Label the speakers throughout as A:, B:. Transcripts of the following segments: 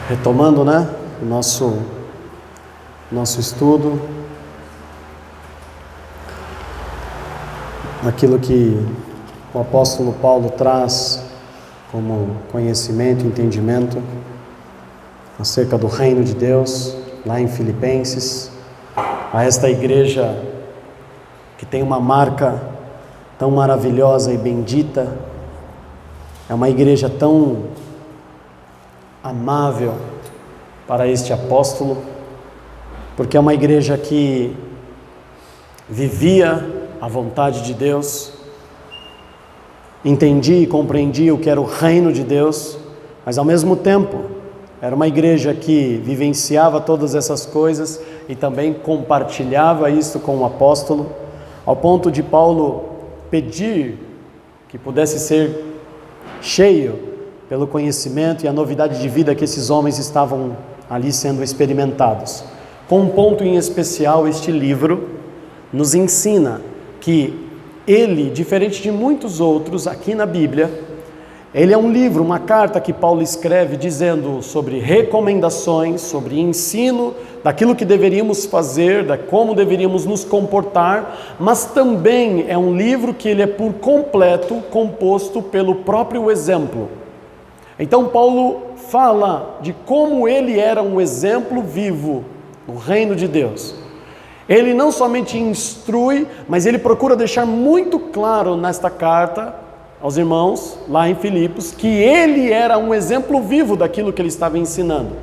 A: Retomando, o nosso estudo, aquilo que o apóstolo Paulo traz como conhecimento, entendimento acerca do reino de Deus, lá em Filipenses, a esta igreja que tem uma marca tão maravilhosa e bendita, é uma igreja tão amável para este apóstolo, porque é uma igreja que vivia a vontade de Deus, entendia e compreendia o que era o reino de Deus, mas ao mesmo tempo era uma igreja que vivenciava todas essas coisas e também compartilhava isso com o apóstolo, ao ponto de Paulo pedir que pudesse ser cheio pelo conhecimento e a novidade de vida que esses homens estavam ali sendo experimentados. Com um ponto em especial, este livro nos ensina que ele, diferente de muitos outros aqui na Bíblia, ele é um livro, uma carta que Paulo escreve dizendo sobre recomendações, sobre ensino daquilo que deveríamos fazer, de como deveríamos nos comportar, mas também é um livro que ele é por completo composto pelo próprio exemplo. Então Paulo fala de como ele era um exemplo vivo no reino de Deus. Ele não somente instrui, mas ele procura deixar muito claro nesta carta aos irmãos, lá em Filipos, que ele era um exemplo vivo daquilo que ele estava ensinando,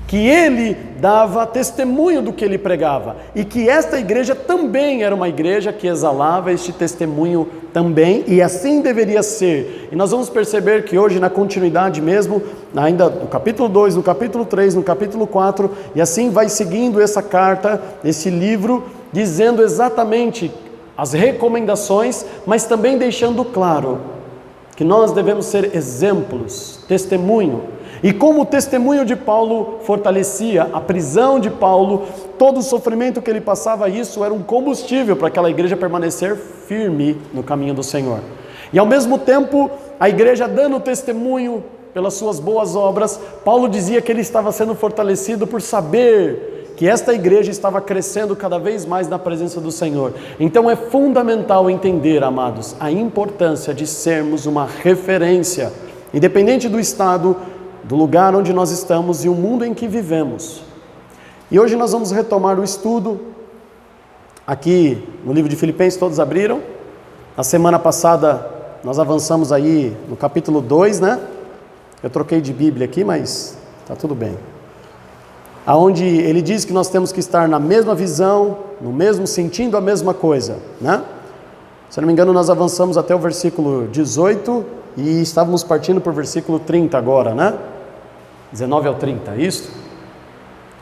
A: que ele dava testemunho do que ele pregava, e que esta igreja também era uma igreja que exalava este testemunho também, e assim deveria ser. E nós vamos perceber que hoje, na continuidade mesmo, ainda no capítulo 2, no capítulo 3, no capítulo 4, e assim vai seguindo essa carta, esse livro, dizendo exatamente as recomendações, mas também deixando claro que nós devemos ser exemplos, testemunho. E como o testemunho de Paulo fortalecia a prisão de Paulo, todo o sofrimento que ele passava, isso era um combustível para aquela igreja permanecer firme no caminho do Senhor. E ao mesmo tempo, a igreja dando testemunho pelas suas boas obras, Paulo dizia que ele estava sendo fortalecido por saber que esta igreja estava crescendo cada vez mais na presença do Senhor. Então é fundamental entender, amados, a importância de sermos uma referência, independente do estado, do lugar onde nós estamos e o mundo em que vivemos. E hoje nós vamos retomar o estudo aqui no livro de Filipenses. Todos abriram? Na semana passada nós avançamos aí no capítulo 2, Eu troquei de Bíblia aqui, mas está tudo bem. Aonde ele diz que nós temos que estar na mesma visão, no mesmo, sentindo a mesma coisa, Se não me engano, nós avançamos até o versículo 18 e estávamos partindo para o versículo 30 agora, 19 ao 30, é isso?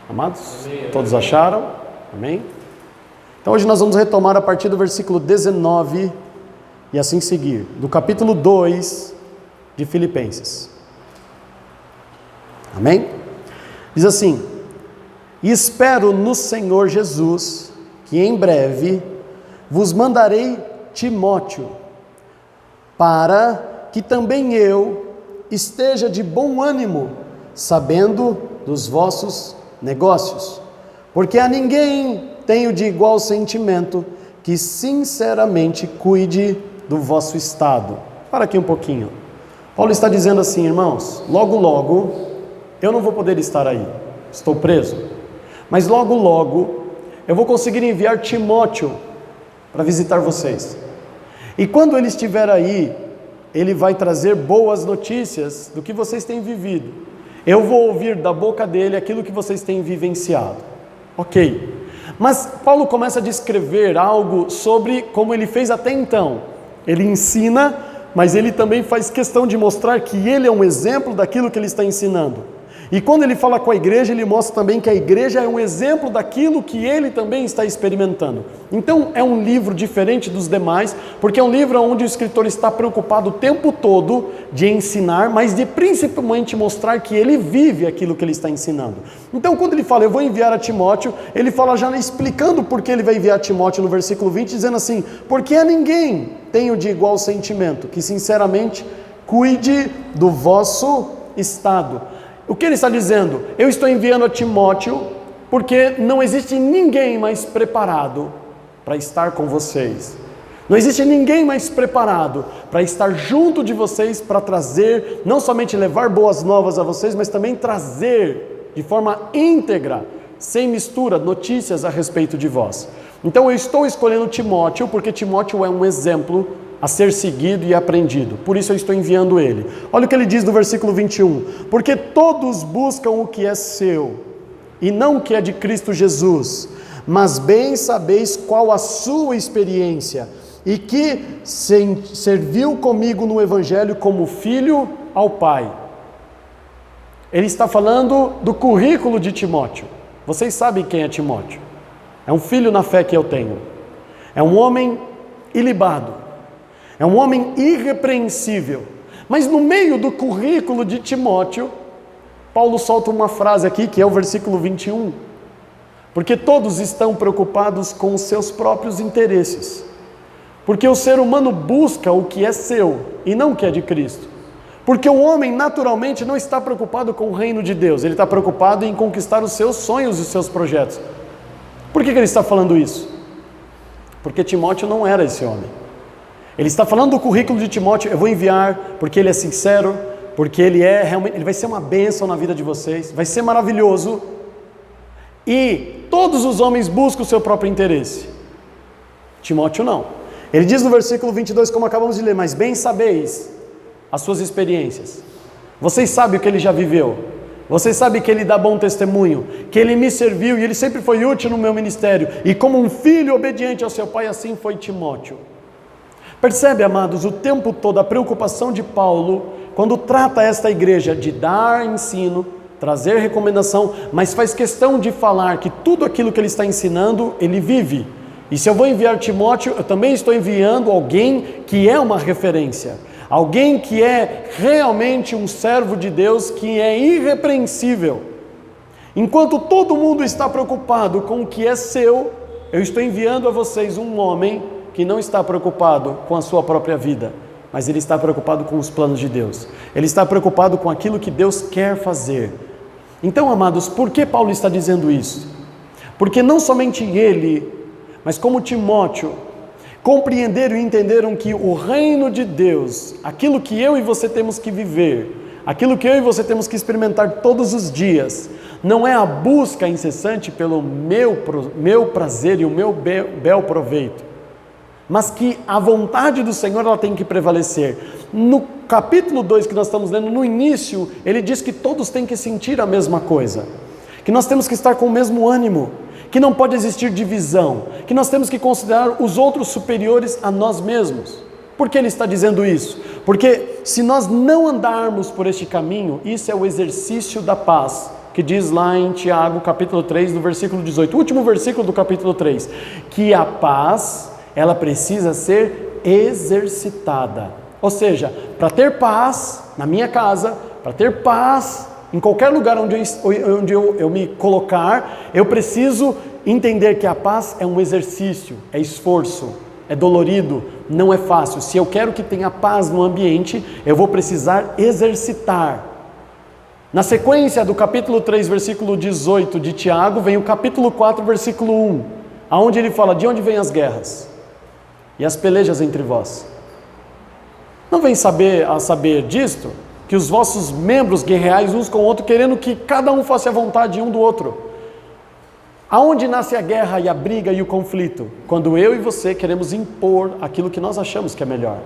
A: Amados? Amém. Todos acharam? Amém? Então hoje nós vamos retomar a partir do versículo 19 e assim seguir, do capítulo 2 de Filipenses. Amém? Diz assim: e espero no Senhor Jesus, que em breve vos mandarei Timóteo, para que também eu esteja de bom ânimo, sabendo dos vossos negócios, porque a ninguém tenho de igual sentimento que sinceramente cuide do vosso estado. Para aqui um pouquinho. Paulo está dizendo assim, irmãos, logo logo eu não vou poder estar aí, estou preso. Mas logo logo eu vou conseguir enviar Timóteo para visitar vocês. E quando ele estiver aí, ele vai trazer boas notícias do que vocês têm vivido. Eu vou ouvir da boca dele aquilo que vocês têm vivenciado. Ok. Mas Paulo começa a descrever algo sobre como ele fez até então. Ele ensina, mas ele também faz questão de mostrar que ele é um exemplo daquilo que ele está ensinando. E quando ele fala com a igreja, ele mostra também que a igreja é um exemplo daquilo que ele também está experimentando. Então é um livro diferente dos demais, porque é um livro onde o escritor está preocupado o tempo todo de ensinar, mas de principalmente mostrar que ele vive aquilo que ele está ensinando. Então quando ele fala, eu vou enviar a Timóteo, ele fala já explicando por que ele vai enviar a Timóteo no versículo 20, dizendo assim, porque a ninguém tenho de igual sentimento, que sinceramente cuide do vosso estado. O que ele está dizendo? Eu estou enviando a Timóteo porque não existe ninguém mais preparado para estar com vocês. Não existe ninguém mais preparado para estar junto de vocês, para trazer, não somente levar boas novas a vocês, mas também trazer de forma íntegra, sem mistura, notícias a respeito de vós. Então eu estou escolhendo Timóteo, porque Timóteo é um exemplo a ser seguido e aprendido. Por isso eu estou enviando ele. Olha o que ele diz no versículo 21. Porque todos buscam o que é seu, e não o que é de Cristo Jesus. Mas bem sabeis qual a sua experiência, e que serviu comigo no Evangelho como filho ao Pai. Ele está falando do currículo de Timóteo. Vocês sabem quem é Timóteo. É um filho na fé que eu tenho. É um homem ilibado. É um homem irrepreensível. Mas no meio do currículo de Timóteo, Paulo solta uma frase aqui, que é o versículo 21. Porque todos estão preocupados com os seus próprios interesses. Porque o ser humano busca o que é seu e não o que é de Cristo. Porque o homem naturalmente não está preocupado com o reino de Deus, ele está preocupado em conquistar os seus sonhos e os seus projetos. Por que ele está falando isso? Porque Timóteo não era esse homem. Ele está falando do currículo de Timóteo, eu vou enviar porque ele é sincero, porque ele vai ser uma bênção na vida de vocês, vai ser maravilhoso. E todos os homens buscam o seu próprio interesse. Timóteo não. Ele diz no versículo 22, como acabamos de ler, mas bem sabeis as suas experiências. Vocês sabem o que ele já viveu. Vocês sabem que ele dá bom testemunho, que ele me serviu e ele sempre foi útil no meu ministério. E como um filho obediente ao seu pai, assim foi Timóteo. Percebe, amados, o tempo todo a preocupação de Paulo, quando trata esta igreja de dar ensino, trazer recomendação, mas faz questão de falar que tudo aquilo que ele está ensinando, ele vive. E se eu vou enviar Timóteo, eu também estou enviando alguém que é uma referência. Alguém que é realmente um servo de Deus, que é irrepreensível. Enquanto todo mundo está preocupado com o que é seu, eu estou enviando a vocês um homem que não está preocupado com a sua própria vida, mas ele está preocupado com os planos de Deus. Ele está preocupado com aquilo que Deus quer fazer. Então, amados, por que Paulo está dizendo isso? Porque não somente ele, mas como Timóteo, compreenderam e entenderam que o reino de Deus, aquilo que eu e você temos que viver, aquilo que eu e você temos que experimentar todos os dias, não é a busca incessante pelo meu prazer e o meu bel proveito, mas que a vontade do Senhor ela tem que prevalecer. No capítulo 2 que nós estamos lendo, no início, ele diz que todos têm que sentir a mesma coisa, que nós temos que estar com o mesmo ânimo, que não pode existir divisão, que nós temos que considerar os outros superiores a nós mesmos. Por que ele está dizendo isso? Porque se nós não andarmos por este caminho, isso é o exercício da paz, que diz lá em Tiago, capítulo 3, no versículo 18, o último versículo do capítulo 3, que a paz, ela precisa ser exercitada. Ou seja, para ter paz na minha casa, para ter paz em qualquer lugar onde eu me colocar, eu preciso entender que a paz é um exercício, é esforço, é dolorido, não é fácil. Se eu quero que tenha paz no ambiente, eu vou precisar exercitar. Na sequência do capítulo 3, versículo 18 de Tiago, vem o capítulo 4, versículo 1, onde ele fala, de onde vêm as guerras e as pelejas entre vós? Não vem a saber disto? Que os vossos membros guerreais uns com o outro, querendo que cada um faça a vontade um do outro. Aonde nasce a guerra e a briga e o conflito? Quando eu e você queremos impor aquilo que nós achamos que é melhor.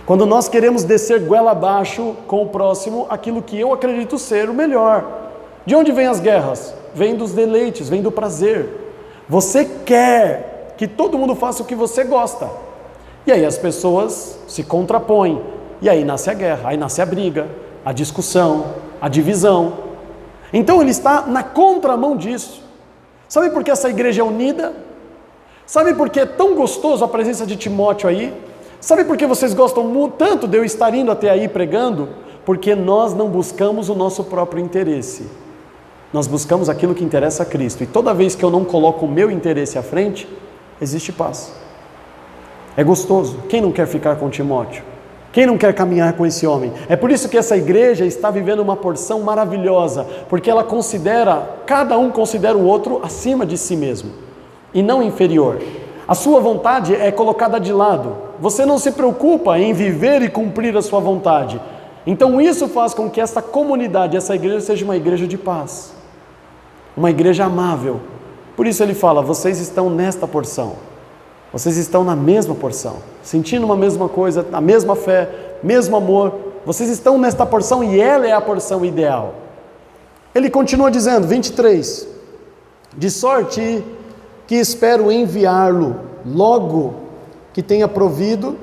A: Quando nós queremos descer goela abaixo com o próximo, aquilo que eu acredito ser o melhor. De onde vêm as guerras? Vem dos deleites, vem do prazer. Você quer que todo mundo faça o que você gosta. E aí as pessoas se contrapõem. E aí nasce a guerra, aí nasce a briga, a discussão, a divisão. Então ele está na contramão disso. Sabe por que essa igreja é unida? Sabe por que é tão gostoso a presença de Timóteo aí? Sabe por que vocês gostam tanto de eu estar indo até aí pregando? Porque nós não buscamos o nosso próprio interesse. Nós buscamos aquilo que interessa a Cristo. E toda vez que eu não coloco o meu interesse à frente, existe paz. É gostoso. Quem não quer ficar com Timóteo? Quem não quer caminhar com esse homem? É por isso que essa igreja está vivendo uma porção maravilhosa, porque ela cada um considera o outro acima de si mesmo, e não inferior. A sua vontade é colocada de lado. Você não se preocupa em viver e cumprir a sua vontade. Então isso faz com que essa comunidade, essa igreja seja uma igreja de paz, uma igreja amável. Por isso ele fala, vocês estão nesta porção, vocês estão na mesma porção, sentindo uma mesma coisa, a mesma fé, mesmo amor, vocês estão nesta porção e ela é a porção ideal. Ele continua dizendo, 23, de sorte que espero enviá-lo logo que tenha provido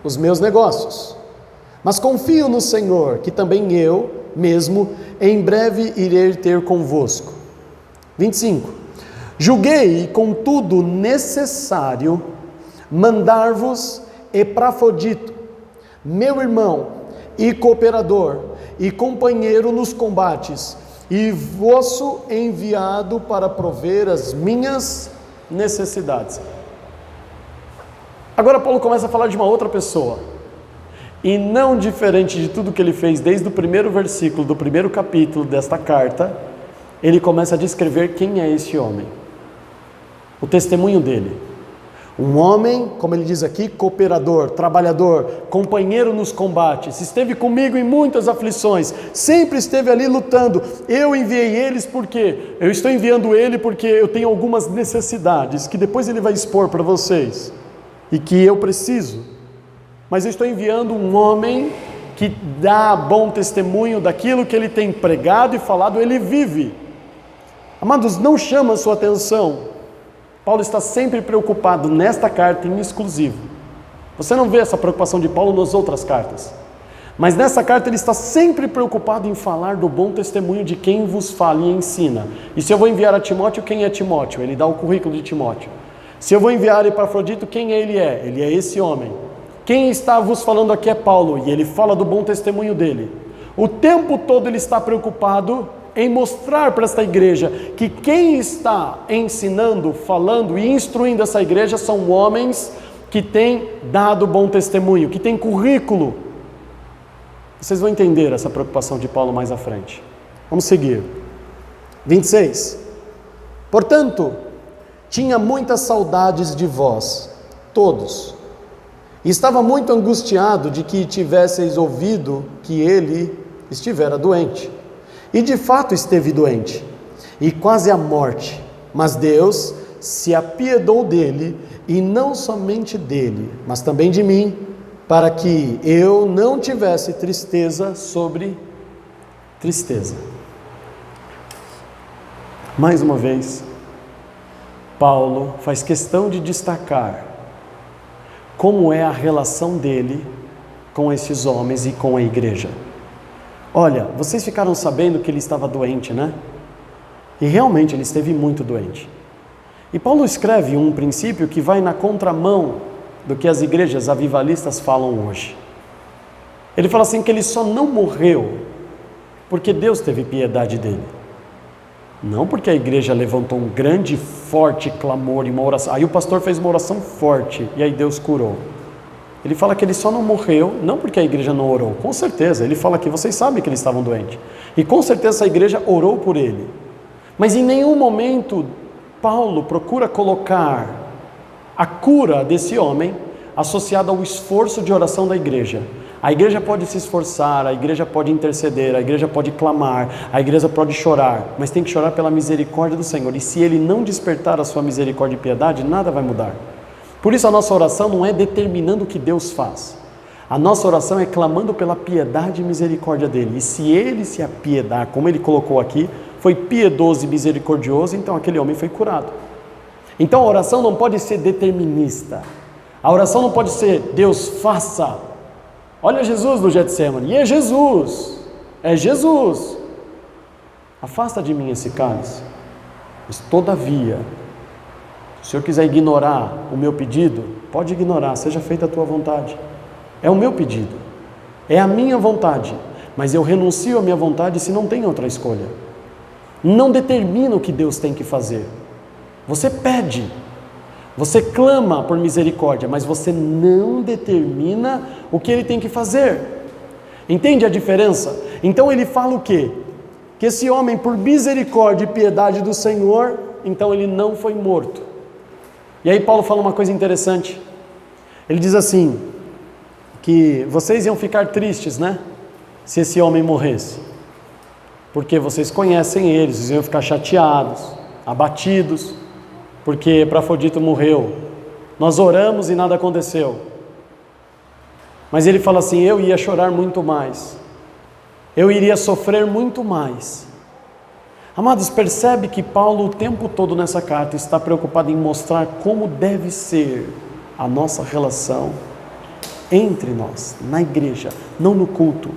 A: os meus negócios. Mas confio no Senhor, que também eu mesmo em breve irei ter convosco. 25. Julguei, contudo, necessário mandar-vos Epafrodito, meu irmão e cooperador e companheiro nos combates, e vosso enviado para prover as minhas necessidades. Agora Paulo começa a falar de uma outra pessoa, e não diferente de tudo que ele fez desde o primeiro versículo do primeiro capítulo desta carta, ele começa a descrever quem é esse homem, o testemunho dele. Um homem, como ele diz aqui, cooperador, trabalhador, companheiro nos combates, esteve comigo em muitas aflições, sempre esteve ali lutando. Eu enviei eles porque, eu estou enviando ele porque eu tenho algumas necessidades, que depois ele vai expor para vocês, e que eu preciso. Mas eu estou enviando um homem que dá bom testemunho daquilo que ele tem pregado e falado, ele vive. Amados, não chama a sua atenção. Paulo está sempre preocupado nesta carta em exclusivo. Você não vê essa preocupação de Paulo nas outras cartas. Mas nessa carta ele está sempre preocupado em falar do bom testemunho de quem vos fala e ensina. E se eu vou enviar a Timóteo, quem é Timóteo? Ele dá o currículo de Timóteo. Se eu vou enviar Epafrodito, quem ele é? Ele é esse homem. Quem está vos falando aqui é Paulo, e ele fala do bom testemunho dele. O tempo todo ele está preocupado em mostrar para esta igreja que quem está ensinando, falando e instruindo essa igreja são homens que têm dado bom testemunho, que têm currículo. Vocês vão entender essa preocupação de Paulo mais à frente. Vamos seguir. 26. Portanto, tinha muitas saudades de vós, todos, e estava muito angustiado de que tivesseis ouvido que ele estivera doente. E de fato esteve doente, e quase à morte, mas Deus se apiedou dele, e não somente dele, mas também de mim, para que eu não tivesse tristeza sobre tristeza. Mais uma vez, Paulo faz questão de destacar como é a relação dele com esses homens e com a igreja. Olha, vocês ficaram sabendo que ele estava doente, né? E realmente ele esteve muito doente. E Paulo escreve um princípio que vai na contramão do que as igrejas avivalistas falam hoje. Ele fala assim que ele só não morreu porque Deus teve piedade dele. Não porque a igreja levantou um grande, forte clamor e uma oração. Aí o pastor fez uma oração forte e aí Deus curou. Ele fala que ele só não morreu, não porque a igreja não orou, com certeza, ele fala que vocês sabem que eles estavam doentes, e com certeza a igreja orou por ele, mas em nenhum momento Paulo procura colocar a cura desse homem associada ao esforço de oração da igreja. A igreja pode se esforçar, a igreja pode interceder, a igreja pode clamar, a igreja pode chorar, mas tem que chorar pela misericórdia do Senhor, e se ele não despertar a sua misericórdia e piedade, nada vai mudar. Por isso a nossa oração não é determinando o que Deus faz. A nossa oração é clamando pela piedade e misericórdia dele. E se ele se apiedar, como ele colocou aqui, foi piedoso e misericordioso, então aquele homem foi curado. Então a oração não pode ser determinista. A oração não pode ser Deus faça. Olha Jesus no Getsemane, e é Jesus. É Jesus. Afasta de mim esse cálice. Mas todavia, se o Senhor quiser ignorar o meu pedido, pode ignorar, seja feita a tua vontade. É o meu pedido, é a minha vontade, mas eu renuncio à minha vontade se não tem outra escolha. Não determina o que Deus tem que fazer. Você pede, Você clama por misericórdia, mas você não determina o que ele tem que fazer. Entende a diferença? Então ele fala o quê? Que esse homem, por misericórdia e piedade do Senhor, então ele não foi morto. E aí Paulo fala uma coisa interessante. Ele diz assim, que vocês iam ficar tristes, né? Se esse homem morresse. Porque vocês conhecem ele, vocês iam ficar chateados, abatidos, porque Epafrodito morreu. Nós oramos e nada aconteceu. Mas ele fala assim, eu ia chorar muito mais. Eu iria sofrer muito mais. Amados, percebe que Paulo o tempo todo nessa carta está preocupado em mostrar como deve ser a nossa relação entre nós, na igreja, não no culto.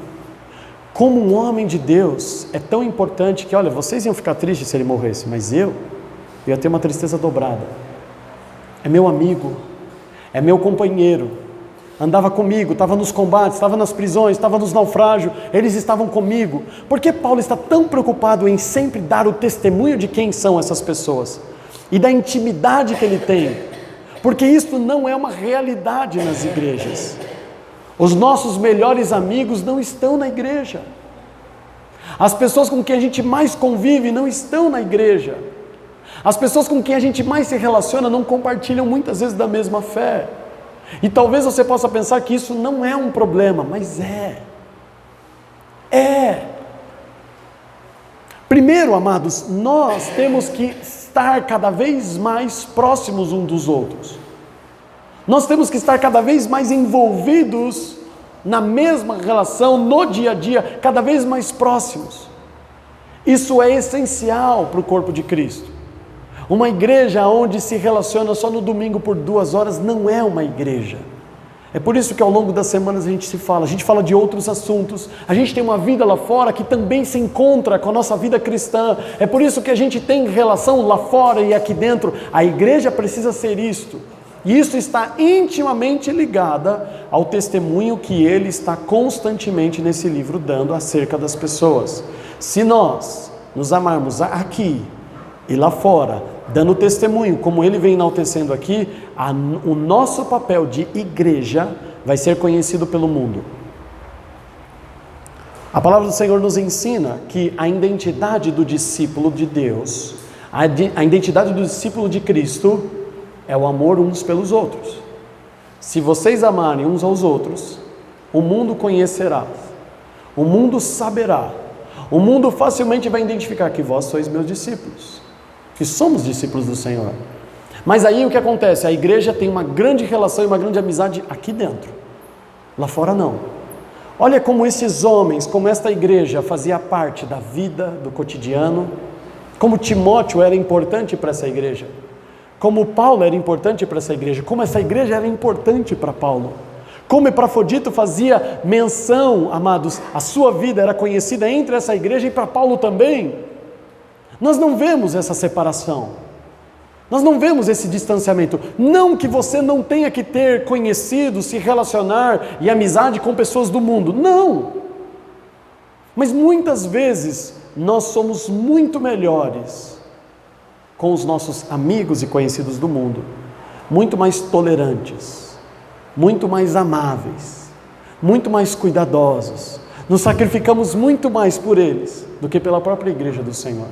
A: Como um homem de Deus é tão importante que, olha, vocês iam ficar tristes se ele morresse, mas eu ia ter uma tristeza dobrada. É meu amigo, é meu companheiro, andava comigo, estava nos combates, estava nas prisões, estava nos naufrágios, eles estavam comigo. Por que Paulo está tão preocupado em sempre dar o testemunho de quem são essas pessoas? E da intimidade que ele tem? Porque isso não é uma realidade nas igrejas. Os nossos melhores amigos não estão na igreja. As pessoas com quem a gente mais convive não estão na igreja. As pessoas com quem a gente mais se relaciona não compartilham muitas vezes da mesma fé. E talvez você possa pensar que isso não é um problema, mas é. Primeiro, amados, nós temos que estar cada vez mais próximos uns dos outros. Nós temos que estar cada vez mais envolvidos na mesma relação, no dia a dia, cada vez mais próximos. Isso é essencial para o corpo de Cristo. Uma igreja onde se relaciona só no domingo por 2 horas não é uma igreja. É por isso que ao longo das semanas a gente fala de outros assuntos, a gente tem uma vida lá fora que também se encontra com a nossa vida cristã, é por isso que a gente tem relação lá fora e aqui dentro. A igreja precisa ser isto, e isso está intimamente ligada ao testemunho que ele está constantemente nesse livro dando acerca das pessoas. Se nós nos amarmos aqui e lá fora, dando testemunho, como ele vem enaltecendo aqui, o nosso papel de igreja vai ser conhecido pelo mundo. A palavra do Senhor nos ensina que a identidade do discípulo de Deus, a identidade do discípulo de Cristo, é o amor uns pelos outros. Se vocês amarem uns aos outros, o mundo conhecerá, o mundo saberá, o mundo facilmente vai identificar que vós sois meus discípulos, que somos discípulos do Senhor. Mas aí o que acontece? A igreja tem uma grande relação e uma grande amizade aqui dentro, lá fora não. Olha como esses homens, como esta igreja fazia parte da vida, do cotidiano, como Timóteo era importante para essa igreja, como Paulo era importante para essa igreja, como essa igreja era importante para Paulo, como Epafrodito fazia menção, amados, a sua vida era conhecida entre essa igreja e para Paulo também. Nós não vemos essa separação, nós não vemos esse distanciamento. Não que você não tenha que ter conhecido, se relacionar e amizade com pessoas do mundo, não. Mas muitas vezes nós somos muito melhores com os nossos amigos e conhecidos do mundo, muito mais tolerantes, muito mais amáveis, muito mais cuidadosos, nos sacrificamos muito mais por eles do que pela própria igreja do Senhor.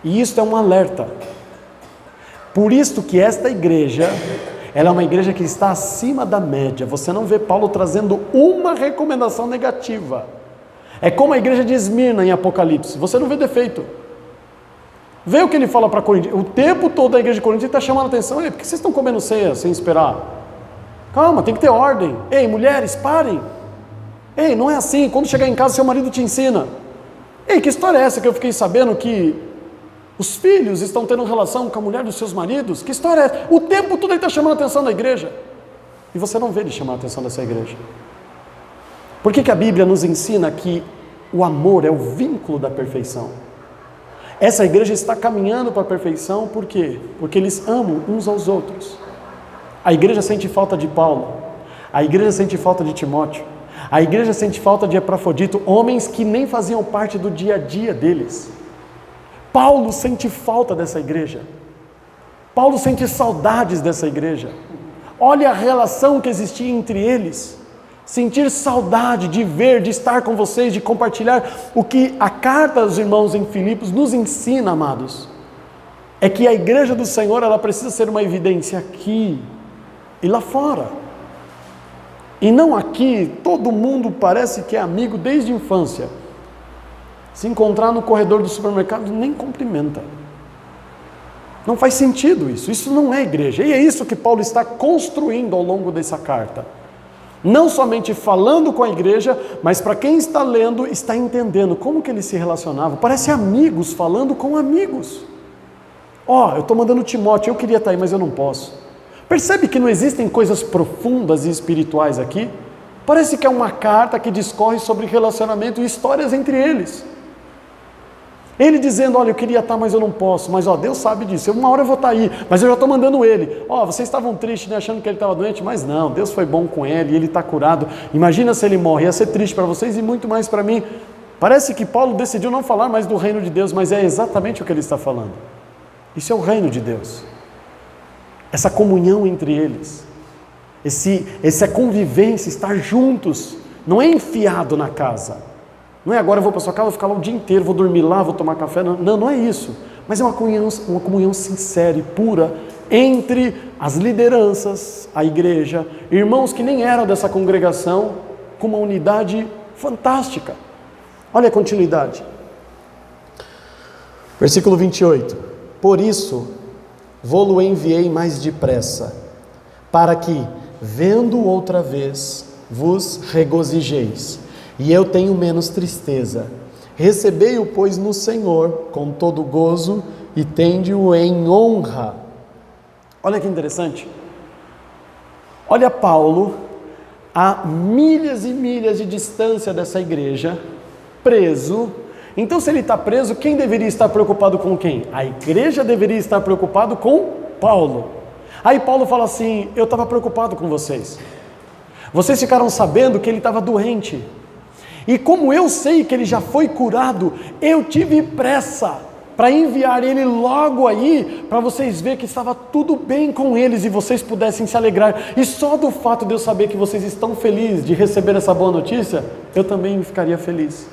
A: E isso é um alerta. Por isso que esta igreja, ela é uma igreja que está acima da média. Você não vê Paulo trazendo uma recomendação negativa. É como a igreja de Esmirna em Apocalipse, você não vê defeito. Vê o que ele fala para Coríntios. O tempo todo a igreja de Coríntios está chamando a atenção. Ei, por que vocês estão comendo ceia sem esperar? Calma, tem que ter ordem. Ei, mulheres, parem. Ei, não é assim. Quando chegar em casa, seu marido te ensina. Ei, que história é essa que eu fiquei sabendo que os filhos estão tendo relação com a mulher dos seus maridos? Que história é essa? O tempo todo ele está chamando a atenção da igreja. E você não vê ele chamar a atenção dessa igreja. Por que a Bíblia nos ensina que o amor é o vínculo da perfeição? Essa igreja está caminhando para a perfeição, por quê? Porque eles amam uns aos outros. A igreja sente falta de Paulo, a igreja sente falta de Timóteo, a igreja sente falta de Epafrodito, homens que nem faziam parte do dia a dia deles. Paulo sente falta dessa igreja. Paulo sente saudades dessa igreja. Olha a relação que existia entre eles. Sentir saudade de ver, de estar com vocês, de compartilhar o que a carta dos irmãos em Filipos nos ensina, amados. É que a igreja do Senhor, ela precisa ser uma evidência aqui e lá fora. E não aqui, todo mundo parece que é amigo desde a infância. Se encontrar no corredor do supermercado, nem cumprimenta. Não faz sentido isso. Isso não é igreja. E é isso que Paulo está construindo ao longo dessa carta. Não somente falando com a igreja, mas para quem está lendo, está entendendo como que eles se relacionavam. Parece amigos falando com amigos. Eu estou mandando Timóteo, eu queria estar aí, mas eu não posso. Percebe que não existem coisas profundas e espirituais aqui? Parece que é uma carta que discorre sobre relacionamento e histórias entre eles. Ele dizendo, olha, eu queria estar, mas eu não posso. Mas Deus sabe disso, uma hora eu vou estar aí, mas eu já estou mandando ele. Vocês estavam tristes, né, achando que ele estava doente, mas não, Deus foi bom com ele, ele está curado. Imagina se ele morre, ia ser triste para vocês e muito mais para mim. Parece que Paulo decidiu não falar mais do reino de Deus, mas é exatamente o que ele está falando. Isso é o reino de Deus. Essa comunhão entre eles, essa convivência, estar juntos, não é enfiado na casa. Não é agora eu vou para sua casa, vou ficar lá o dia inteiro, vou dormir lá, vou tomar café. Não é isso. Mas é uma comunhão sincera e pura entre as lideranças, a igreja, irmãos que nem eram dessa congregação, com uma unidade fantástica. Olha a continuidade. Versículo 28. Por isso, vô-lo enviei mais depressa, para que, vendo outra vez, vos regozijeis. E eu tenho menos tristeza. Recebei-o, pois, no Senhor, com todo gozo, e tende-o em honra. Olha que interessante. Olha Paulo, a milhas e milhas de distância dessa igreja, preso. Então, se ele está preso, quem deveria estar preocupado com quem? A igreja deveria estar preocupado com Paulo. Aí Paulo fala assim, eu estava preocupado com vocês. Vocês ficaram sabendo que ele estava doente. E como eu sei que ele já foi curado, eu tive pressa para enviar ele logo aí, para vocês verem que estava tudo bem com eles e vocês pudessem se alegrar. E só do fato de eu saber que vocês estão felizes de receber essa boa notícia, eu também ficaria feliz.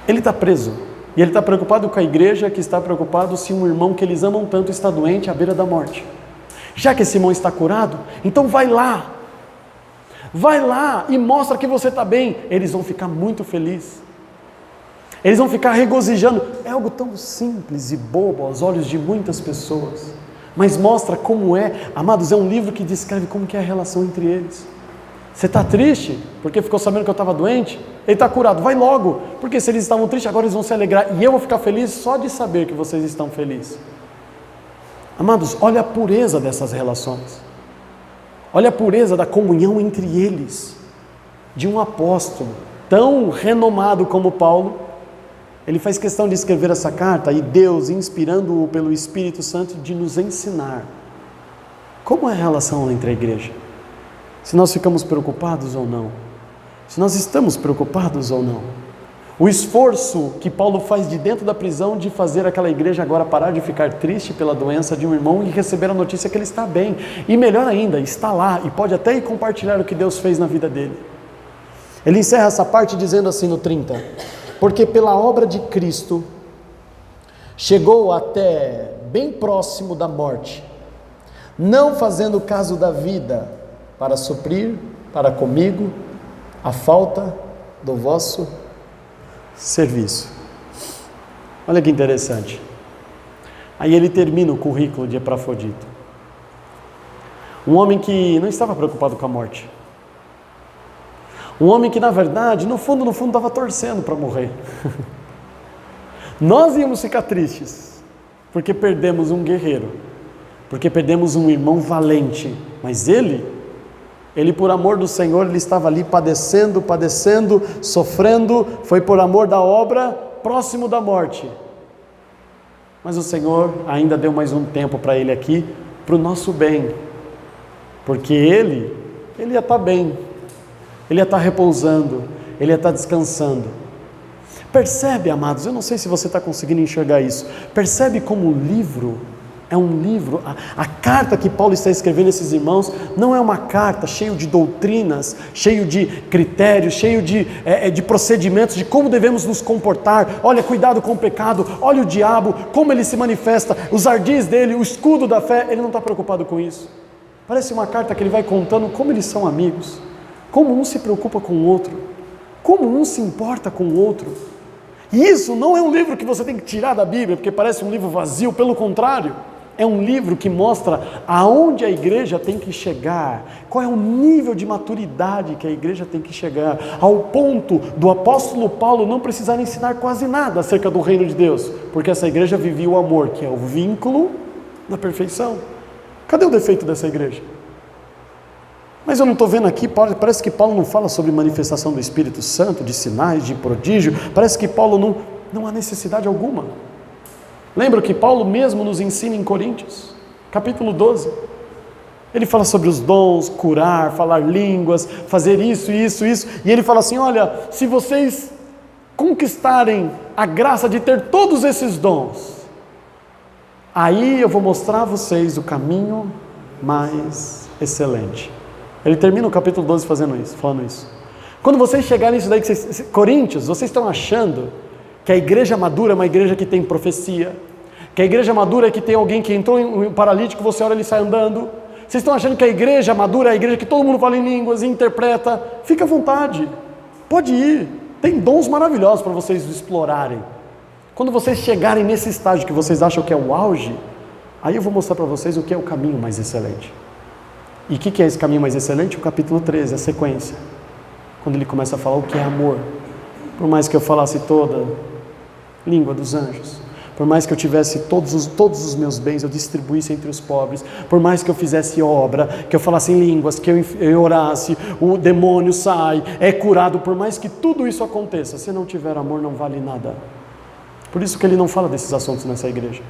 A: Ele está preso, e ele está preocupado com a igreja, que está preocupado se um irmão que eles amam tanto está doente à beira da morte. Já que esse irmão está curado, então vai lá e mostra que você está bem. Eles vão ficar muito felizes, eles vão ficar regozijando. É algo tão simples e bobo aos olhos de muitas pessoas, mas mostra como é, amados, é um livro que descreve como que é a relação entre eles. Você está triste porque ficou sabendo que eu estava doente? Ele está curado, vai logo, porque se eles estavam tristes, agora eles vão se alegrar, e eu vou ficar feliz só de saber que vocês estão felizes. Amados, olha a pureza dessas relações, olha a pureza da comunhão entre eles, de um apóstolo tão renomado como Paulo. Ele faz questão de escrever essa carta, e Deus, inspirando-o pelo Espírito Santo, de nos ensinar como é a relação entre a igreja, se nós ficamos preocupados ou não, se nós estamos preocupados ou não. O esforço que Paulo faz de dentro da prisão de fazer aquela igreja agora parar de ficar triste pela doença de um irmão e receber a notícia que ele está bem, e melhor ainda, está lá e pode até ir compartilhar o que Deus fez na vida dele. Ele encerra essa parte dizendo assim no 30, porque pela obra de Cristo chegou até bem próximo da morte, não fazendo caso da vida, para suprir para comigo a falta do vosso serviço. Olha que interessante. Aí ele termina o currículo de Epafrodito. Um homem que não estava preocupado com a morte. Um homem que, na verdade, no fundo, estava torcendo para morrer. Nós íamos ficar tristes, porque perdemos um guerreiro, porque perdemos um irmão valente, mas ele por amor do Senhor, ele estava ali padecendo, sofrendo, foi por amor da obra, próximo da morte. Mas o Senhor ainda deu mais um tempo para ele aqui, para o nosso bem, porque ele ia estar bem, ele ia estar repousando, ele ia estar descansando. Percebe, amados, eu não sei se você está conseguindo enxergar isso, percebe como o livro é um livro, a carta que Paulo está escrevendo a esses irmãos não é uma carta cheia de doutrinas, cheio de critérios, cheio de procedimentos, de como devemos nos comportar. Olha, cuidado com o pecado, olha o diabo, como ele se manifesta, os ardis dele, o escudo da fé. Ele não está preocupado com isso. Parece uma carta que ele vai contando como eles são amigos, como um se preocupa com o outro, como um se importa com o outro. E isso não é um livro que você tem que tirar da Bíblia, porque parece um livro vazio, pelo contrário. É um livro que mostra aonde a igreja tem que chegar, qual é o nível de maturidade que a igreja tem que chegar, ao ponto do apóstolo Paulo não precisar ensinar quase nada acerca do reino de Deus, porque essa igreja vivia o amor, que é o vínculo da perfeição. Cadê o defeito dessa igreja? Mas eu não estou vendo aqui, parece que Paulo não fala sobre manifestação do Espírito Santo, de sinais, de prodígio, parece que Paulo não há necessidade alguma. Lembra que Paulo mesmo nos ensina em Coríntios, capítulo 12, ele fala sobre os dons, curar, falar línguas, fazer isso, e ele fala assim, olha, se vocês conquistarem a graça de ter todos esses dons, aí eu vou mostrar a vocês o caminho mais excelente. Ele termina o capítulo 12 falando isso. Quando vocês chegarem nisso daí, Coríntios, vocês estão achando que a igreja madura é uma igreja que tem profecia, que a igreja madura é que tem alguém que entrou em um paralítico, você olha, ele sai andando. Vocês estão achando que a igreja madura é a igreja que todo mundo fala em línguas e interpreta? Fica à vontade, pode ir, tem dons maravilhosos para vocês explorarem. Quando vocês chegarem nesse estágio que vocês acham que é o auge, aí eu vou mostrar para vocês o que é o caminho mais excelente. E o que é esse caminho mais excelente? O capítulo 13, a sequência, quando ele começa a falar o que é amor. Por mais que eu falasse toda língua dos anjos, por mais que eu tivesse todos os meus bens, eu distribuísse entre os pobres, por mais que eu fizesse obra, que eu falasse em línguas, que eu orasse, o demônio sai, é curado, por mais que tudo isso aconteça, se não tiver amor não vale nada. Por isso que ele não fala desses assuntos nessa igreja,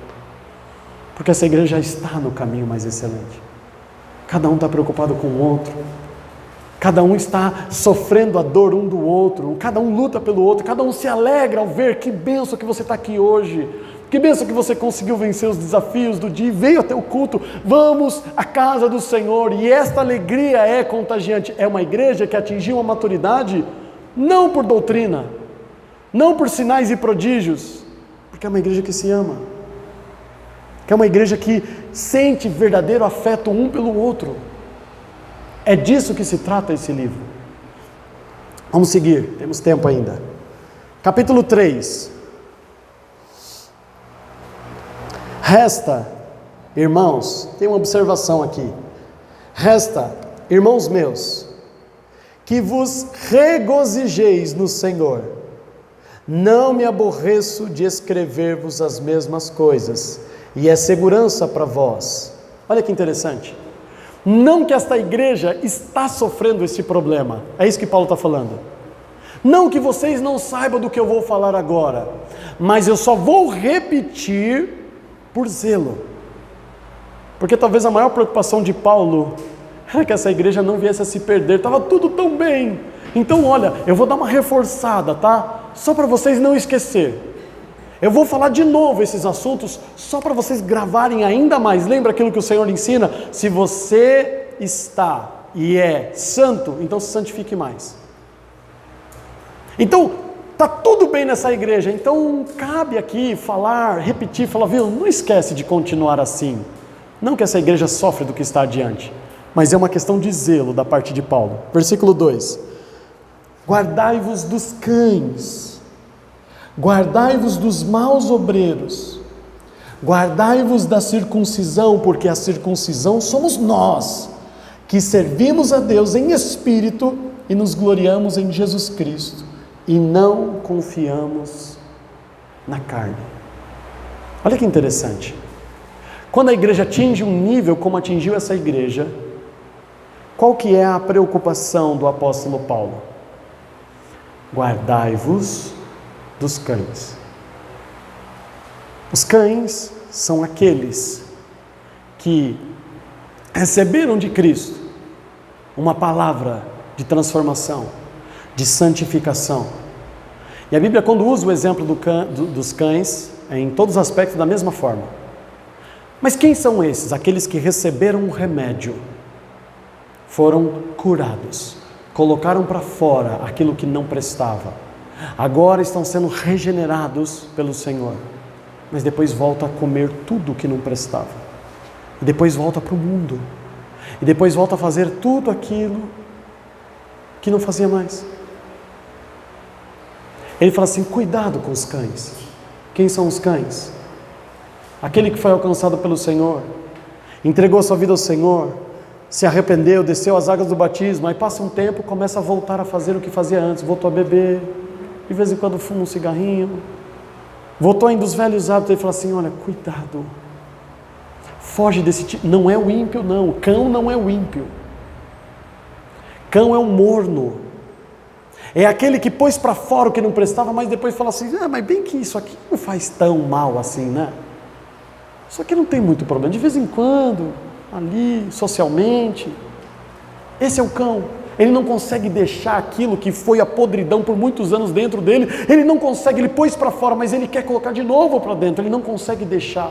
A: porque essa igreja já está no caminho mais excelente. Cada um está preocupado com o outro, cada um está sofrendo a dor um do outro, cada um luta pelo outro, cada um se alegra ao ver, que bênção que você está aqui hoje, que bênção que você conseguiu vencer os desafios do dia e veio até o culto. Vamos à casa do Senhor, e esta alegria é contagiante. É uma igreja que atingiu a maturidade não por doutrina, não por sinais e prodígios, porque é uma igreja que se ama, que é uma igreja que sente verdadeiro afeto um pelo outro. É disso que se trata esse livro. Vamos seguir, temos tempo ainda. Capítulo 3. Resta, irmãos, tem uma observação aqui. Resta, irmãos meus, que vos regozijeis no Senhor. Não me aborreço de escrever-vos as mesmas coisas, e é segurança para vós. Olha que interessante. Não que esta igreja está sofrendo esse problema, é isso que Paulo está falando. Não que vocês não saibam do que eu vou falar agora, mas eu só vou repetir por zelo. Porque talvez a maior preocupação de Paulo era que essa igreja não viesse a se perder, estava tudo tão bem. Então olha, eu vou dar uma reforçada, tá? Só para vocês não esquecer. Eu vou falar de novo esses assuntos, só para vocês gravarem ainda mais. Lembra aquilo que o Senhor ensina? Se você está e é santo, então se santifique mais. Então, está tudo bem nessa igreja, então cabe aqui falar, repetir, falar, viu, não esquece de continuar assim. Não que essa igreja sofre do que está adiante, mas é uma questão de zelo da parte de Paulo. Versículo 2. Guardai-vos dos cães, guardai-vos dos maus obreiros, guardai-vos da circuncisão, porque a circuncisão somos nós, que servimos a Deus em espírito e nos gloriamos em Jesus Cristo, e não confiamos na carne. Olha que interessante. Quando a igreja atinge um nível como atingiu essa igreja, qual que é a preocupação do apóstolo Paulo? Guardai-vos dos cães. Os cães são aqueles que receberam de Cristo uma palavra de transformação, de santificação, E a Bíblia, quando usa o exemplo dos cães, é em todos os aspectos da mesma forma. Mas quem são esses? Aqueles que receberam um remédio, foram curados, colocaram para fora aquilo que não prestava, agora estão sendo regenerados pelo Senhor, mas depois volta a comer tudo que não prestava, e depois volta para o mundo, e depois volta a fazer tudo aquilo que não fazia mais. Ele fala assim: cuidado com os cães. Quem são os cães? Aquele que foi alcançado pelo Senhor, entregou sua vida ao Senhor, se arrependeu, desceu as águas do batismo, aí passa um tempo, começa a voltar a fazer o que fazia antes, voltou a beber, de vez em quando fuma um cigarrinho, voltou ainda os velhos hábitos. Ele fala assim: olha, cuidado, foge desse tipo. Não é o ímpio, não. O cão não é o ímpio. Cão é um morno. É aquele que pôs para fora o que não prestava, mas depois fala assim: mas bem que isso aqui não faz tão mal assim, né? Isso aqui não tem muito problema. De vez em quando, ali, socialmente. Esse é o cão. Ele não consegue deixar aquilo que foi a podridão por muitos anos dentro dele. Ele não consegue, ele pôs para fora, mas ele quer colocar de novo para dentro. Ele não consegue deixar.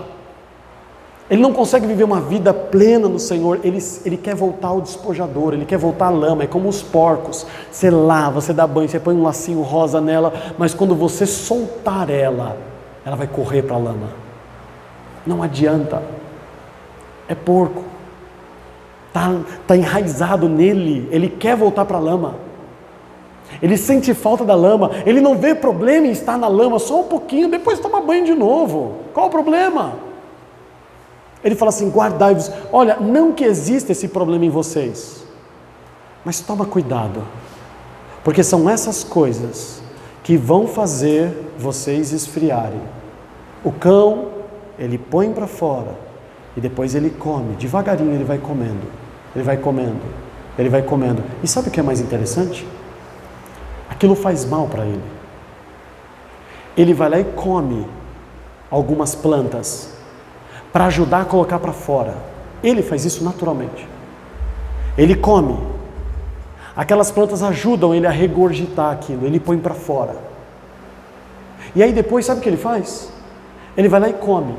A: Ele não consegue viver uma vida plena no Senhor. Ele quer voltar ao despojador, ele quer voltar à lama. É como os porcos. Você lava, você dá banho, você põe um lacinho rosa nela, mas quando você soltar ela vai correr para a lama. Não adianta. É porco. Está enraizado nele. Ele quer voltar para a lama. Ele sente falta da lama. Ele não vê problema em estar na lama só um pouquinho, depois toma banho de novo. Qual o problema? Ele fala assim: guardai-vos. Olha, não que exista esse problema em vocês, mas toma cuidado, porque são essas coisas que vão fazer vocês esfriarem. O cão, ele põe para fora e depois ele come, devagarinho ele vai comendo, ele vai comendo, ele vai comendo. E sabe o que é mais interessante? Aquilo faz mal para ele. Ele vai lá e come algumas plantas para ajudar a colocar para fora. Ele faz isso naturalmente. Ele come. Aquelas plantas ajudam ele a regurgitar aquilo, ele põe para fora. E aí depois, sabe o que ele faz? Ele vai lá e come.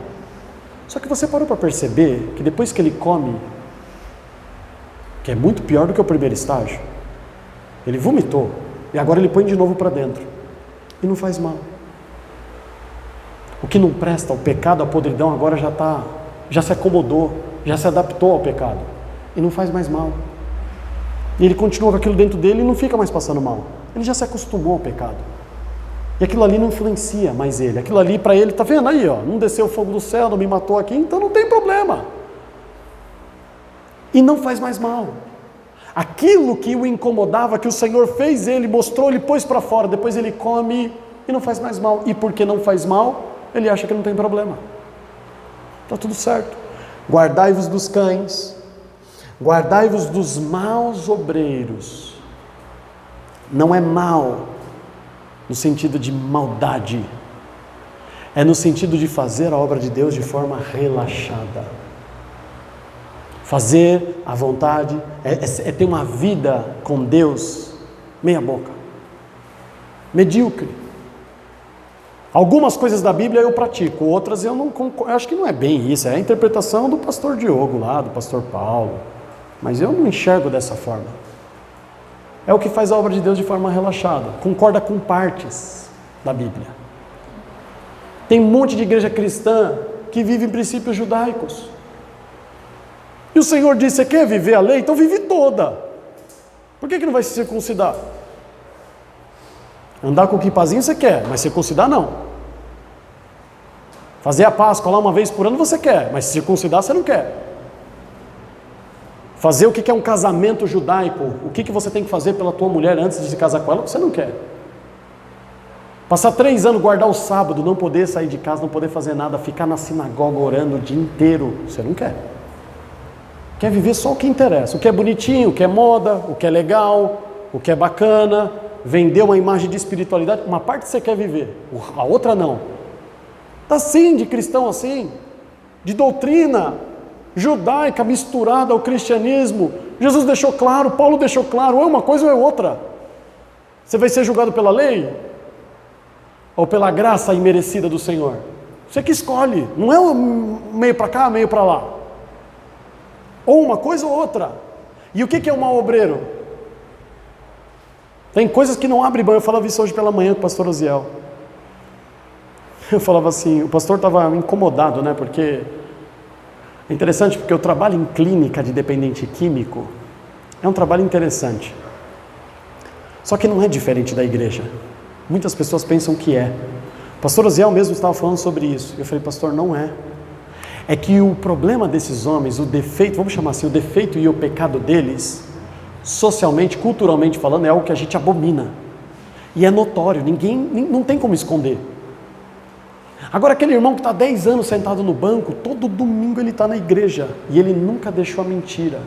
A: Só que você parou para perceber que depois que ele come, que é muito pior do que o primeiro estágio, ele vomitou, e agora ele põe de novo para dentro, e não faz mal. O que não presta, o pecado, a podridão, agora já se acomodou, já se adaptou ao pecado, e não faz mais mal. E ele continua com aquilo dentro dele e não fica mais passando mal. Ele já se acostumou ao pecado. E aquilo ali não influencia mais ele. Aquilo ali para ele, tá vendo aí, ó, não desceu o fogo do céu, não me matou aqui, então não tem problema. E não faz mais mal. Aquilo que o incomodava, que o Senhor fez ele, mostrou, ele pôs para fora, depois ele come e não faz mais mal. E porque não faz mal, ele acha que não tem problema. Está tudo certo. Guardai-vos dos cães, guardai-vos dos maus obreiros. Não é mal no sentido de maldade, é no sentido de fazer a obra de Deus de forma relaxada. Fazer a vontade, é ter uma vida com Deus meia boca, medíocre. Algumas coisas da Bíblia eu pratico, outras eu não concordo. Eu acho que não é bem isso, é a interpretação do pastor Diogo lá, do pastor Paulo, mas eu não enxergo dessa forma. É o que faz a obra de Deus de forma relaxada, concorda com partes da Bíblia. Tem um monte de igreja cristã que vive em princípios judaicos. E o Senhor disse: você quer viver a lei? Então vive toda. Por que não vai se circuncidar? Andar com o quipazinho você quer, mas circuncidar não. Fazer a Páscoa lá uma vez por ano você quer, mas circuncidar você não quer. Fazer o que é um casamento judaico, o que você tem que fazer pela tua mulher antes de se casar com ela, você não quer. Passar 3 anos, guardar o sábado, não poder sair de casa, não poder fazer nada, ficar na sinagoga orando o dia inteiro, você não quer. Quer viver só o que interessa, o que é bonitinho, o que é moda, o que é legal, o que é bacana, vender uma imagem de espiritualidade, uma parte você quer viver, a outra não. Está assim, de cristão assim, de doutrina judaica misturada ao cristianismo. Jesus deixou claro, Paulo deixou claro, ou é uma coisa ou é outra. Você vai ser julgado pela lei? ou pela graça imerecida do Senhor? Você que escolhe, não é um meio para cá, meio para lá. Ou uma coisa ou outra. E o que é um mau obreiro? Tem coisas que não abrem banho. Eu falava isso hoje pela manhã com o pastor Osiel. Eu falava assim, o pastor estava incomodado, né? Porque é interessante, porque o trabalho em clínica de dependente químico é um trabalho interessante. Só que não é diferente da igreja. Muitas pessoas pensam que é. O pastor Osiel mesmo estava falando sobre isso. Eu falei, pastor, não é. É que o problema desses homens, o defeito, vamos chamar assim, o defeito e o pecado deles, socialmente, culturalmente falando, é algo que a gente abomina. E é notório, não tem como esconder. Agora aquele irmão que está 10 anos sentado no banco, todo domingo ele está na igreja, e ele nunca deixou a mentira.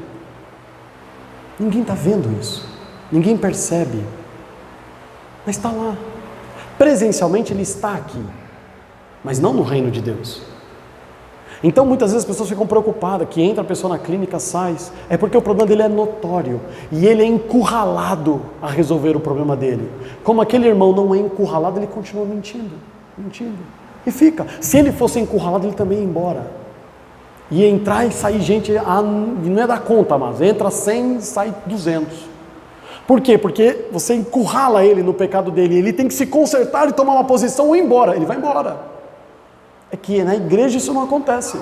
A: Ninguém está vendo isso, ninguém percebe, mas está lá. Presencialmente ele está aqui, mas não no reino de Deus. Então muitas vezes as pessoas ficam preocupadas, que entra a pessoa na clínica, sai, é porque o problema dele é notório, e ele é encurralado a resolver o problema dele. Como aquele irmão não é encurralado, ele continua mentindo, e fica. Se ele fosse encurralado, ele também ia embora. Ia entrar e sair gente, não é da conta, mas entra 100, sai 200. Por quê? Porque você encurrala ele no pecado dele, ele tem que se consertar e tomar uma posição ou ir embora, ele vai embora. É que na igreja isso não acontece.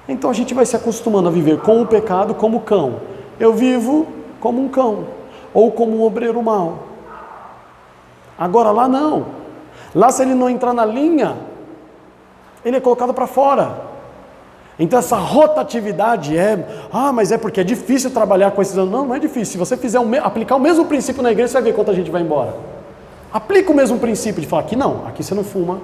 A: Então a gente vai se acostumando a viver com o pecado como cão. Eu vivo como um cão, ou como um obreiro mau. Agora lá não. Lá se ele não entrar na linha, ele é colocado para fora. Então essa rotatividade mas é porque é difícil trabalhar com esses... Não é difícil. Se você fizer aplicar o mesmo princípio na igreja, você vai ver quanta gente vai embora. Aplica o mesmo princípio de falar, aqui não, aqui você não fuma,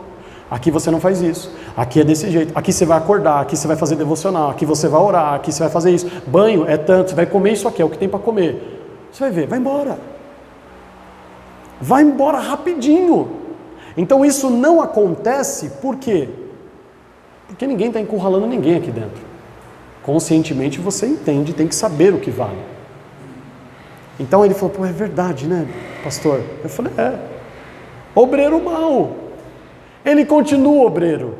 A: aqui você não faz isso, aqui é desse jeito, aqui você vai acordar, aqui você vai fazer devocional, aqui você vai orar, aqui você vai fazer isso, banho é tanto, você vai comer isso aqui, é o que tem para comer. Você vai ver, vai embora rapidinho. Então isso não acontece, por quê? Porque ninguém está encurralando ninguém aqui dentro. Conscientemente você entende, tem que saber o que vale. Então ele falou, é verdade, né, pastor? Eu falei, obreiro mau. Ele continua obreiro,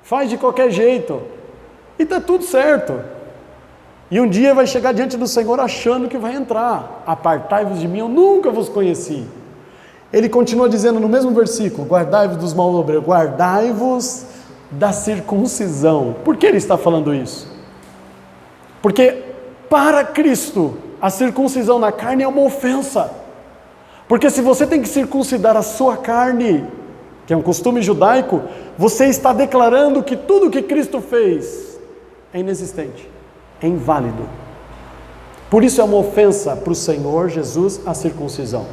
A: faz de qualquer jeito, e está tudo certo. E um dia vai chegar diante do Senhor achando que vai entrar. Apartai-vos de mim, eu nunca vos conheci. Ele continua dizendo no mesmo versículo, guardai-vos dos maus obreiros, guardai-vos da circuncisão. Por que ele está falando isso? Porque para Cristo, a circuncisão na carne é uma ofensa. Porque se você tem que circuncidar a sua carne, que é um costume judaico, você está declarando que tudo que Cristo fez é inexistente, é inválido. Por isso é uma ofensa para o Senhor Jesus a circuncisão.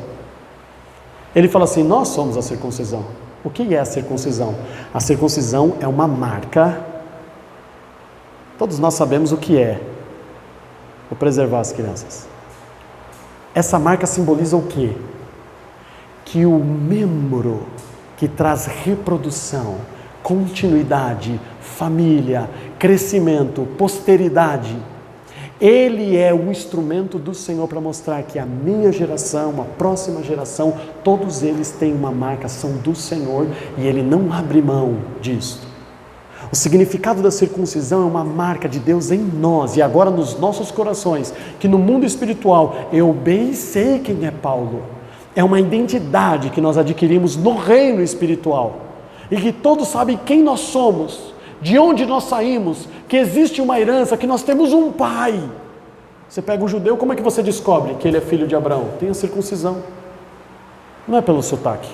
A: Ele fala assim, nós somos a circuncisão. O que é a circuncisão? A circuncisão é uma marca, todos nós sabemos o que é. Vou preservar as crianças. Essa marca simboliza o quê? Que o membro que traz reprodução, continuidade, família, crescimento, posteridade, ele é o instrumento do Senhor para mostrar que a minha geração, a próxima geração, todos eles têm uma marca, são do Senhor, e Ele não abre mão disso. O significado da circuncisão é uma marca de Deus em nós, e agora nos nossos corações, que no mundo espiritual, eu bem sei quem é Paulo. É uma identidade que nós adquirimos no reino espiritual, e que todos sabem quem nós somos, de onde nós saímos, que existe uma herança, que nós temos um pai. Você pega um judeu, como é que você descobre que ele é filho de Abraão? Tem a circuncisão. Não é pelo sotaque,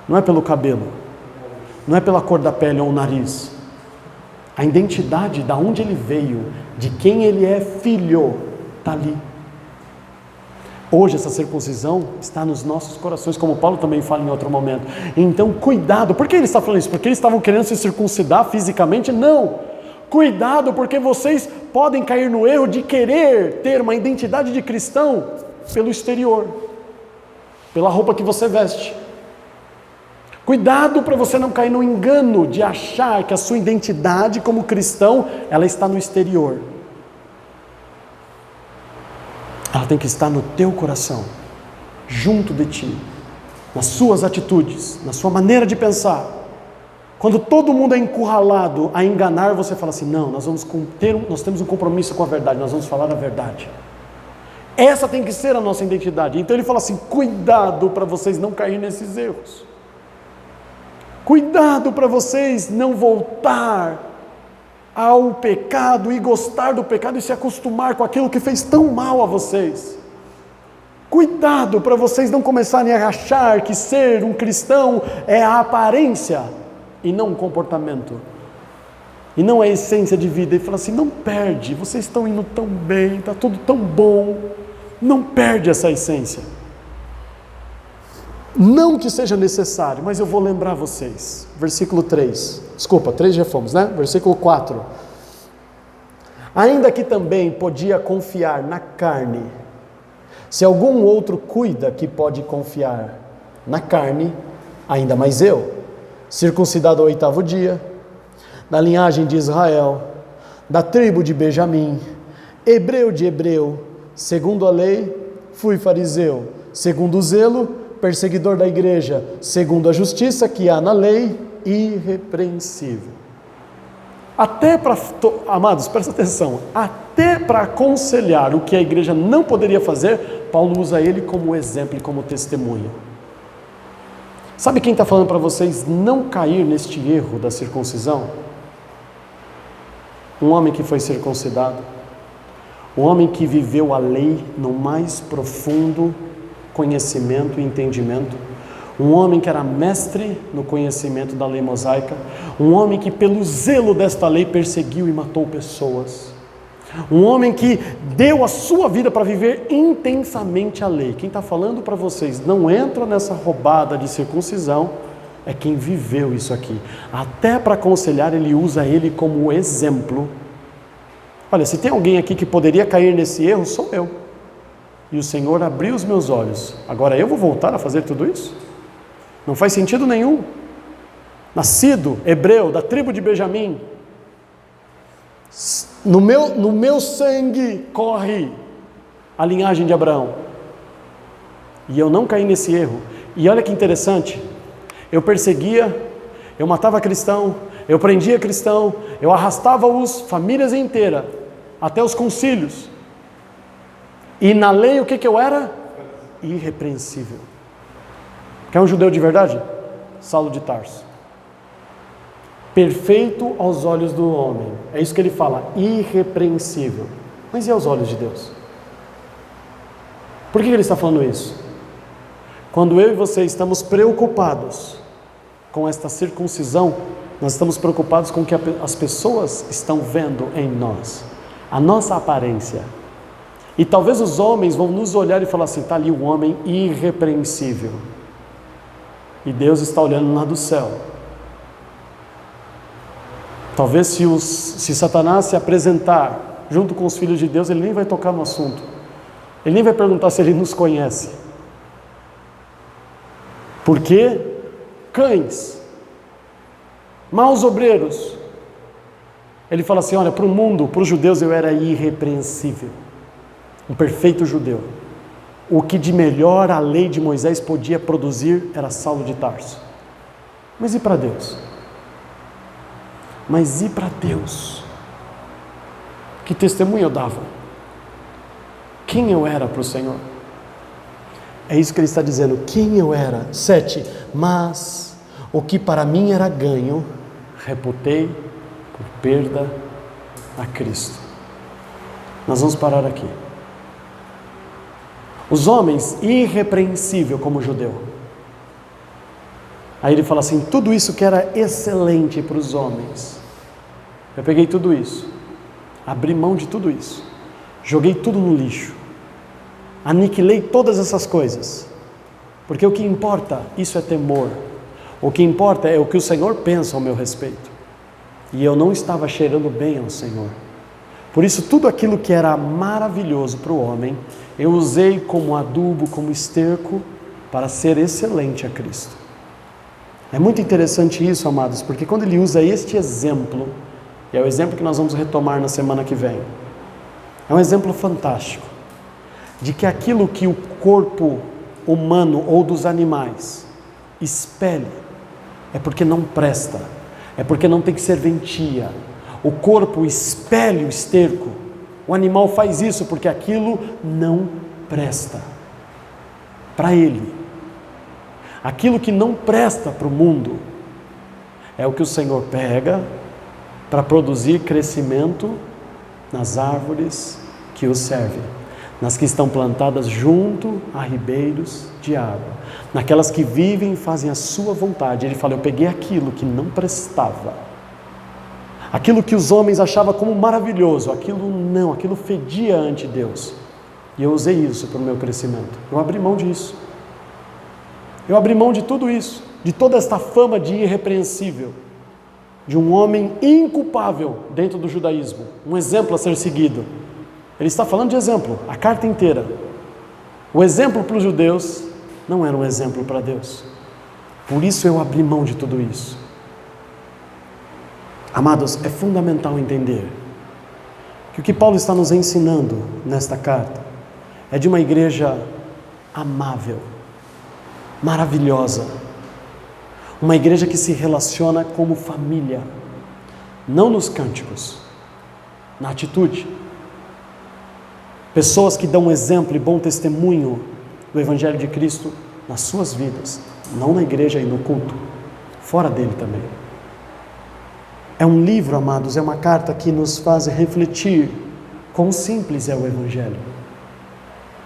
A: não é pelo cabelo, não é pela cor da pele ou o nariz. A identidade de onde ele veio, de quem ele é filho, está ali. Hoje essa circuncisão está nos nossos corações, como Paulo também fala em outro momento. Então cuidado, por que ele está falando isso? Porque eles estavam querendo se circuncidar fisicamente? Não, cuidado, porque vocês podem cair no erro de querer ter uma identidade de cristão pelo exterior, pela roupa que você veste. Cuidado para você não cair no engano de achar que a sua identidade como cristão, ela está no exterior. Ela tem que estar no teu coração, junto de ti. nas suas atitudes, na sua maneira de pensar. Quando todo mundo é encurralado a enganar, você fala assim, não, nós temos um compromisso com a verdade, nós vamos falar a verdade. Essa tem que ser a nossa identidade. Então ele fala assim, cuidado para vocês não caírem nesses erros. Cuidado para vocês não voltar ao pecado e gostar do pecado e se acostumar com aquilo que fez tão mal a vocês. Cuidado para vocês não começarem a achar que ser um cristão é a aparência e não um comportamento. E não é a essência de vida. Ele fala assim, não perde, vocês estão indo tão bem, está tudo tão bom. Não perde essa essência. Não que seja necessário, mas eu vou lembrar vocês. Versículo 3. Desculpa, 3 já fomos, né? Versículo 4. Ainda que também podia confiar na carne, se algum outro cuida que pode confiar na carne, ainda mais eu, circuncidado ao 8º dia, da linhagem de Israel, da tribo de Benjamim, hebreu de hebreu, segundo a lei, fui fariseu, segundo o zelo, perseguidor da igreja, segundo a justiça que há na lei, irrepreensível. Até para, amados, presta atenção, até para aconselhar o que a igreja não poderia fazer, Paulo usa ele como exemplo e como testemunha. Sabe quem está falando para vocês não cair neste erro da circuncisão? Um homem que foi circuncidado, um homem que viveu a lei no mais profundo conhecimento e entendimento, um homem que era mestre no conhecimento da lei mosaica, um homem que pelo zelo desta lei perseguiu e matou pessoas, um homem que deu a sua vida para viver intensamente a lei. Quem está falando para vocês não entra nessa roubada de circuncisão é quem viveu isso aqui. Até para aconselhar ele usa ele como exemplo. Olha, se tem alguém aqui que poderia cair nesse erro, sou eu. E o Senhor abriu os meus olhos. Agora eu vou voltar a fazer tudo isso? Não faz sentido nenhum. Nascido hebreu, da tribo de Benjamim, no meu sangue corre a linhagem de Abraão. E eu não caí nesse erro. E olha que interessante, eu perseguia, eu matava cristão, eu prendia cristão, eu arrastava-os, famílias inteiras, até os concílios. E na lei o que eu era? Irrepreensível. Quer um judeu de verdade? Saulo de Tarso. Perfeito aos olhos do homem. É isso que ele fala, irrepreensível. Mas e aos olhos de Deus? Por que ele está falando isso? Quando eu e você estamos preocupados com esta circuncisão, nós estamos preocupados com o que as pessoas estão vendo em nós, a nossa aparência. E talvez os homens vão nos olhar e falar assim, está ali um homem irrepreensível. E Deus está olhando lá do céu. Talvez se Satanás se apresentar junto com os filhos de Deus, ele nem vai tocar no assunto. Ele nem vai perguntar se ele nos conhece. Porque cães, maus obreiros. Ele fala assim, olha, para o mundo, para os judeus eu era irrepreensível. Um perfeito judeu. O que de melhor a lei de Moisés podia produzir era Saulo de Tarso. Mas e para Deus? Mas e para Deus? Que testemunho eu dava? Quem eu era para o Senhor? É isso que ele está dizendo, quem eu era. 7. Mas o que para mim era ganho, reputei por perda a Cristo. Nós vamos parar aqui. Os homens, irrepreensível como judeu. Aí ele fala assim, tudo isso que era excelente para os homens. Eu peguei tudo isso, abri mão de tudo isso, joguei tudo no lixo, aniquilei todas essas coisas. Porque o que importa, isso é temor. O que importa é o que o Senhor pensa ao meu respeito. E eu não estava cheirando bem ao Senhor. Por isso tudo aquilo que era maravilhoso para o homem, eu usei como adubo, como esterco, para ser excelente a Cristo. É muito interessante isso, amados, porque quando ele usa este exemplo, e é o exemplo que nós vamos retomar na semana que vem, é um exemplo fantástico, de que aquilo que o corpo humano ou dos animais expele, é porque não presta, é porque não tem serventia. O corpo expele o esterco. O animal faz isso porque aquilo não presta para ele. Aquilo que não presta para o mundo é o que o Senhor pega para produzir crescimento nas árvores que o servem, nas que estão plantadas junto a ribeiros de água, naquelas que vivem e fazem a sua vontade. Ele fala: eu peguei aquilo que não prestava, aquilo que os homens achavam como maravilhoso, aquilo fedia ante Deus, e eu usei isso para o meu crescimento. Eu abri mão disso, eu abri mão de tudo isso, de toda esta fama de irrepreensível, de um homem inculpável dentro do judaísmo, um exemplo a ser seguido. Ele está falando de exemplo, a carta inteira. O exemplo para os judeus não era um exemplo para Deus. Por isso eu abri mão de tudo isso. Amados, é fundamental entender que o que Paulo está nos ensinando nesta carta é de uma igreja amável, maravilhosa, uma igreja que se relaciona como família, não nos cânticos, na atitude. Pessoas que dão exemplo e bom testemunho do Evangelho de Cristo nas suas vidas, não na igreja e no culto, fora dele também. É um livro, amados, é uma carta que nos faz refletir quão simples é o Evangelho,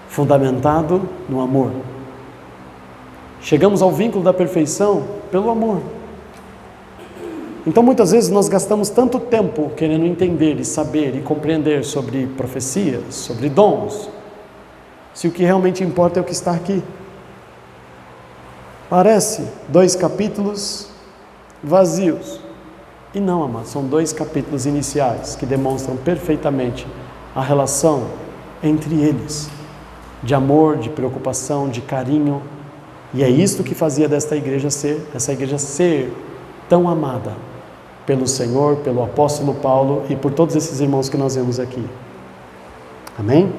A: fundamentado no amor. Chegamos ao vínculo da perfeição pelo amor. Então muitas vezes nós gastamos tanto tempo querendo entender e saber e compreender sobre profecias, sobre dons, se o que realmente importa é o que está aqui. Parece 2 capítulos vazios. E não, amados, são 2 capítulos iniciais que demonstram perfeitamente a relação entre eles, de amor, de preocupação, de carinho. E é isto que fazia essa igreja ser tão amada pelo Senhor, pelo apóstolo Paulo e por todos esses irmãos que nós vemos aqui. Amém?